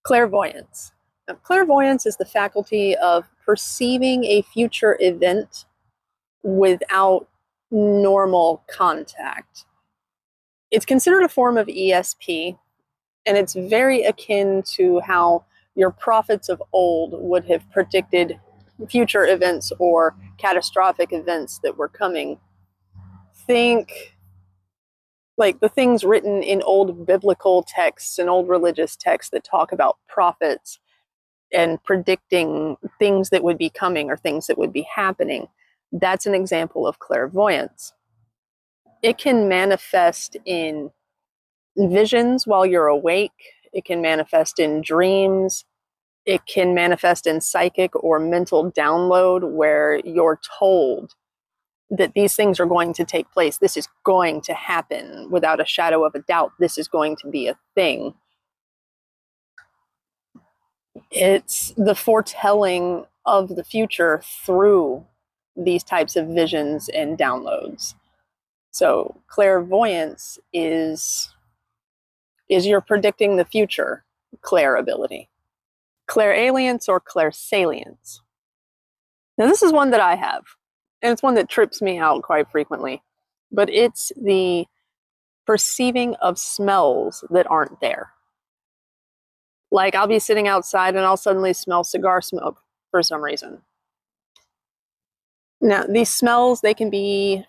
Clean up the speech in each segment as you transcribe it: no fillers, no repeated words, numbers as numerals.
Clairvoyance. Now, clairvoyance is the faculty of perceiving a future event without normal contact. It's considered a form of ESP, and it's very akin to how your prophets of old would have predicted future events or catastrophic events that were coming. Think like the things written in old biblical texts and old religious texts that talk about prophets and predicting things that would be coming or things that would be happening. That's an example of clairvoyance. It can manifest in visions while you're awake. It can manifest in dreams. It can manifest in psychic or mental download where you're told that these things are going to take place. This is going to happen without a shadow of a doubt. This is going to be a thing. It's the foretelling of the future through these types of visions and downloads. So clairvoyance is you're predicting the future Clair ability. Clairalience or clairsalience. Now this is one that I have, and it's one that trips me out quite frequently, but it's the perceiving of smells that aren't there. Like I'll be sitting outside and I'll suddenly smell cigar smoke for some reason. Now these smells, they can be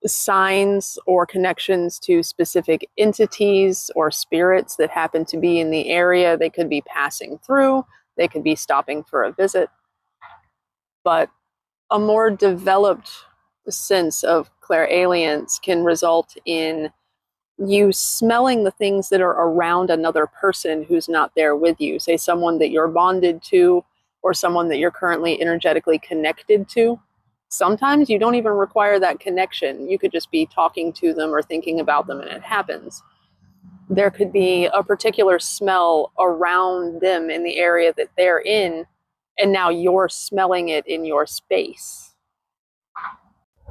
signs or connections to specific entities or spirits that happen to be in the area. They could be passing through, they could be stopping for a visit. But a more developed sense of clairalience can result in you smelling the things that are around another person who's not there with you, say someone that you're bonded to or someone that you're currently energetically connected to. Sometimes you don't even require that connection. You could just be talking to them or thinking about them and it happens. There could be a particular smell around them in the area that they're in, and now you're smelling it in your space.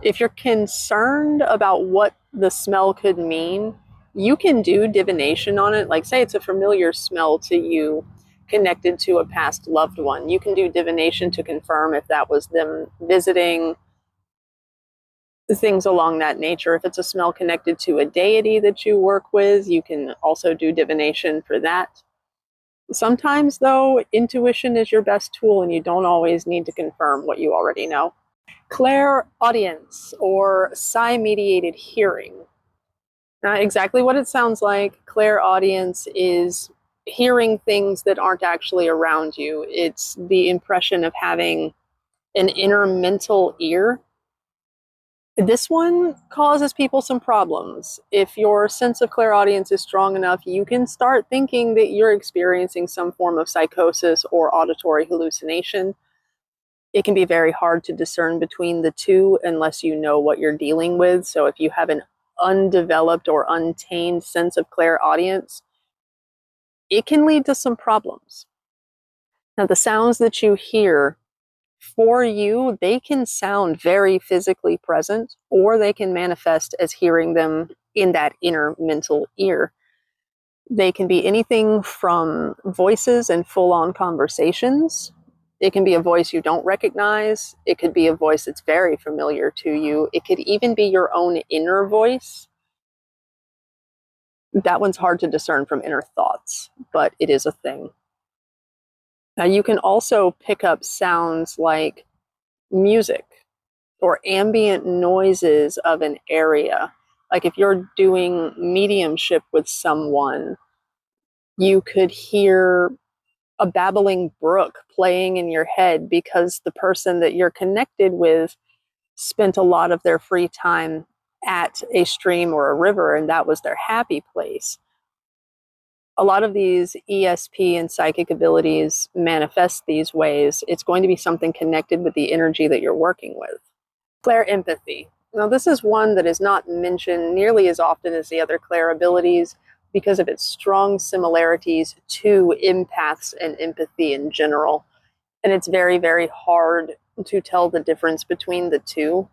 If you're concerned about what the smell could mean, you can do divination on it. Like say it's a familiar smell to you connected to a past loved one. You can do divination to confirm if that was them visiting, things along that nature. If it's a smell connected to a deity that you work with, you can also do divination for that. Sometimes, though, intuition is your best tool and you don't always need to confirm what you already know. Clairaudience, or psi-mediated hearing. Now, exactly what it sounds like. Clairaudience is hearing things that aren't actually around you. It's the impression of having an inner mental ear. This one causes people some problems. If your sense of clairaudience is strong enough, you can start thinking that you're experiencing some form of psychosis or auditory hallucination. It can be very hard to discern between the two unless you know what you're dealing with. So if you have an undeveloped or untamed sense of clairaudience, it can lead to some problems. Now, the sounds that you hear, for you, they can sound very physically present, or they can manifest as hearing them in that inner mental ear. They can be anything from voices and full-on conversations. It can be a voice you don't recognize. It could be a voice that's very familiar to you. It could even be your own inner voice. That one's hard to discern from inner thoughts, but it is a thing. Now, you can also pick up sounds like music or ambient noises of an area. Like if you're doing mediumship with someone, you could hear a babbling brook playing in your head because the person that you're connected with spent a lot of their free time at a stream or a river, and that was their happy place. A lot of these ESP and psychic abilities manifest these ways. It's going to be something connected with the energy that you're working with. Clair empathy. Now, this is one that is not mentioned nearly as often as the other Clair abilities because of its strong similarities to empaths and empathy in general. And it's very, very hard to tell the difference between the two.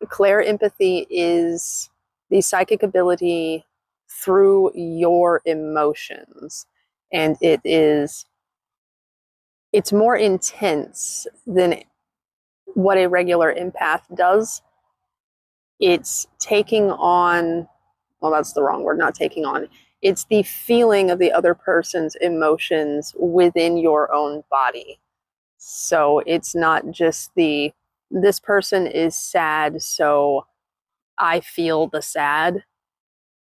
Clair empathy is the psychic ability through your emotions. And it's more intense than what a regular empath does. It's taking on, well, that's the wrong word, not taking on. It's the feeling of the other person's emotions within your own body. So it's not just this person is sad, so I feel the sad.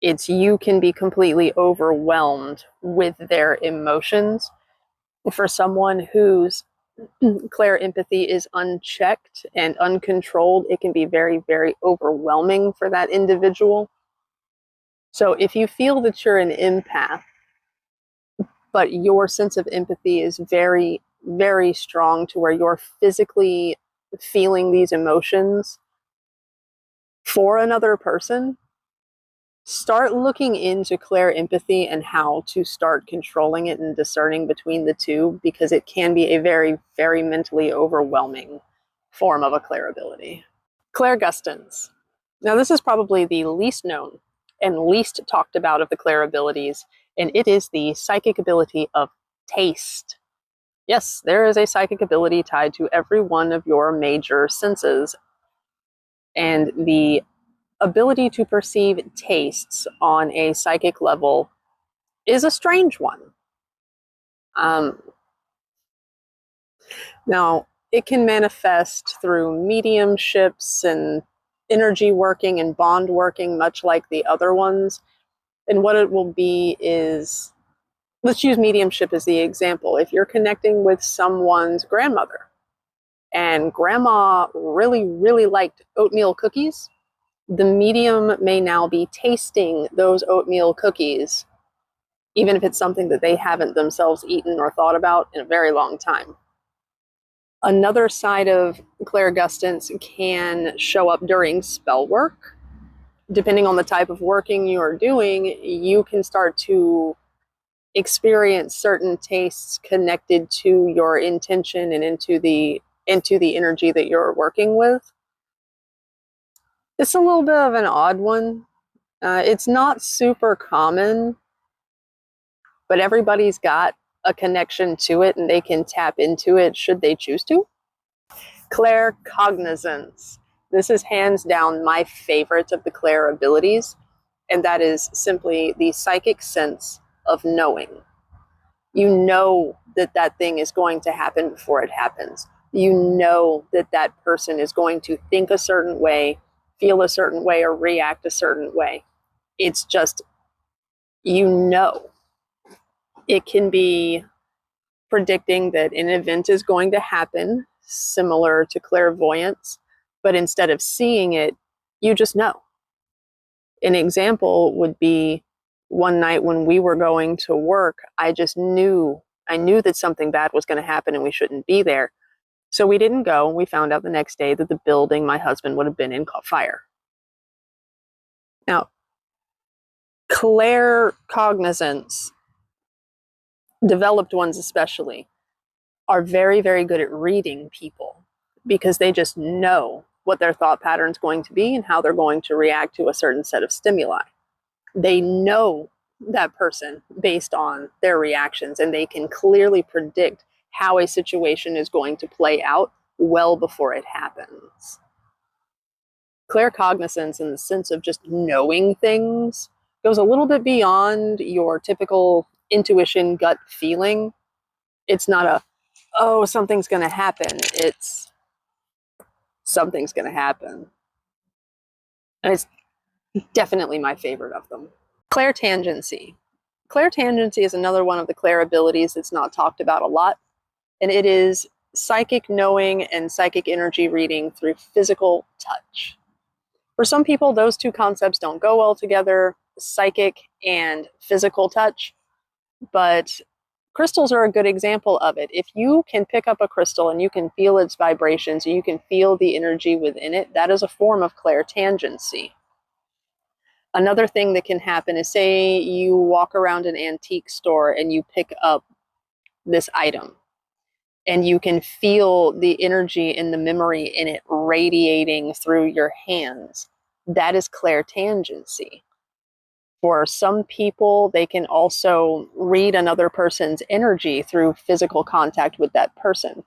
It's you can be completely overwhelmed with their emotions. For someone whose Clair empathy is unchecked and uncontrolled, it can be very, very overwhelming for that individual. So if you feel that you're an empath, but your sense of empathy is very, very strong to where you're physically feeling these emotions for another person, start looking into Clair empathy and how to start controlling it and discerning between the two, because it can be a very, very mentally overwhelming form of a Clair ability. Clairgustance. Now, this is probably the least known and least talked about of the Clair abilities, and it is the psychic ability of taste. Yes, there is a psychic ability tied to every one of your major senses, and the ability to perceive tastes on a psychic level is a strange one. Now, it can manifest through mediumships and energy working and bond working, much like the other ones. And what it will be is, let's use mediumship as the example. If you're connecting with someone's grandmother and grandma really, really liked oatmeal cookies, the medium may now be tasting those oatmeal cookies, even if it's something that they haven't themselves eaten or thought about in a very long time. Another side of clairgustance can show up during spell work. Depending on the type of working you are doing, you can start to experience certain tastes connected to your intention and into the energy that you're working with. It's a little bit of an odd one. It's not super common, but everybody's got a connection to it and they can tap into it should they choose to. Claircognizance. This is hands down my favorite of the Clair abilities, and that is simply the psychic sense of knowing. You know that that thing is going to happen before it happens. You know that that person is going to think a certain way, feel a certain way, or react a certain way. It's just, you know. It can be predicting that an event is going to happen, similar to clairvoyance, but instead of seeing it, you just know. An example would be one night when we were going to work, I knew that something bad was going to happen and we shouldn't be there. So we didn't go, and we found out the next day that the building my husband would have been in caught fire. Now, claircognizance, developed ones especially, are very, very good at reading people because they just know what their thought pattern is going to be and how they're going to react to a certain set of stimuli. They know that person based on their reactions, and they can clearly predict how a situation is going to play out well before it happens. Claircognizance, in the sense of just knowing things, goes a little bit beyond your typical intuition, gut feeling. It's not a, oh, something's going to happen. It's something's going to happen. And it's definitely my favorite of them. Clairtangency. Clairtangency is another one of the Clair abilities that's not talked about a lot, and it is psychic knowing and psychic energy reading through physical touch. For some people, those two concepts don't go well together, psychic and physical touch, but crystals are a good example of it. If you can pick up a crystal and you can feel its vibrations, you can feel the energy within it, that is a form of clairtangency. Another thing that can happen is, say you walk around an antique store and you pick up this item and you can feel the energy and the memory in it radiating through your hands. That is clairtangency. For some people, they can also read another person's energy through physical contact with that person.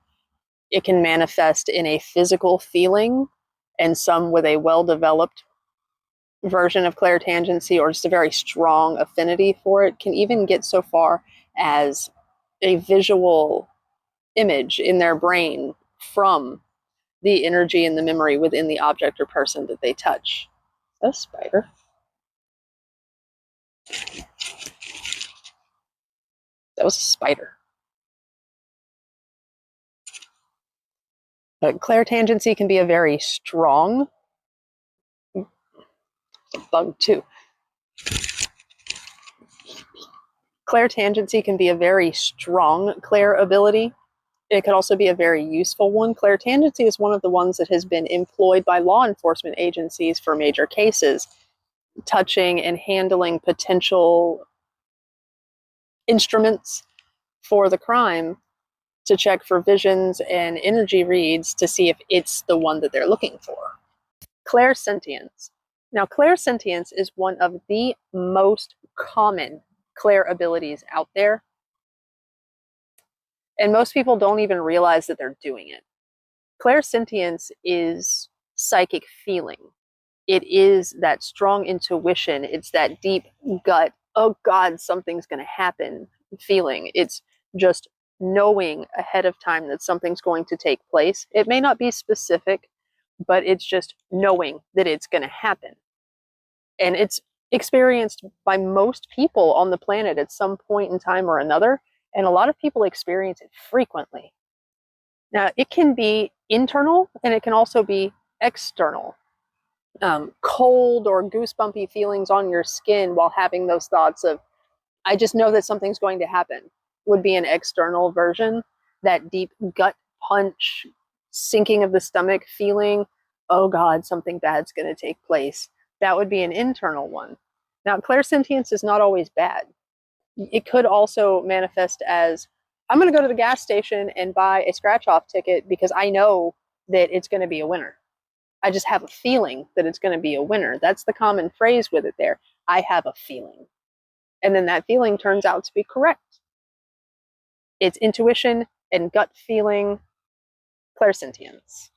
It can manifest in a physical feeling, and some with a well-developed version of clairtangency or just a very strong affinity for it can even get so far as a visual image in their brain from the energy and the memory within the object or person that they touch. A spider. That was a spider. But clairtangency can be a very strong bug too. Clairtangency can be a very strong Clair ability. It could also be a very useful one. Clairtangency is one of the ones that has been employed by law enforcement agencies for major cases, touching and handling potential instruments for the crime to check for visions and energy reads to see if it's the one that they're looking for. Clairsentience. Now, clairsentience is one of the most common Clair abilities out there, and most people don't even realize that they're doing it. Clairsentience is psychic feeling. It is that strong intuition. It's that deep gut, oh God, something's going to happen feeling. It's just knowing ahead of time that something's going to take place. It may not be specific, but it's just knowing that it's going to happen. And it's experienced by most people on the planet at some point in time or another. And a lot of people experience it frequently. Now, it can be internal and it can also be external. Cold or goosebumpy feelings on your skin while having those thoughts of, I just know that something's going to happen, would be an external version. That deep gut punch, sinking of the stomach feeling, oh God, something bad's going to take place. That would be an internal one. Now, clairsentience is not always bad. It could also manifest as, I'm going to go to the gas station and buy a scratch-off ticket because I know that it's going to be a winner. I just have a feeling that it's going to be a winner. That's the common phrase with it there. I have a feeling. And then that feeling turns out to be correct. It's intuition and gut feeling, clairsentience.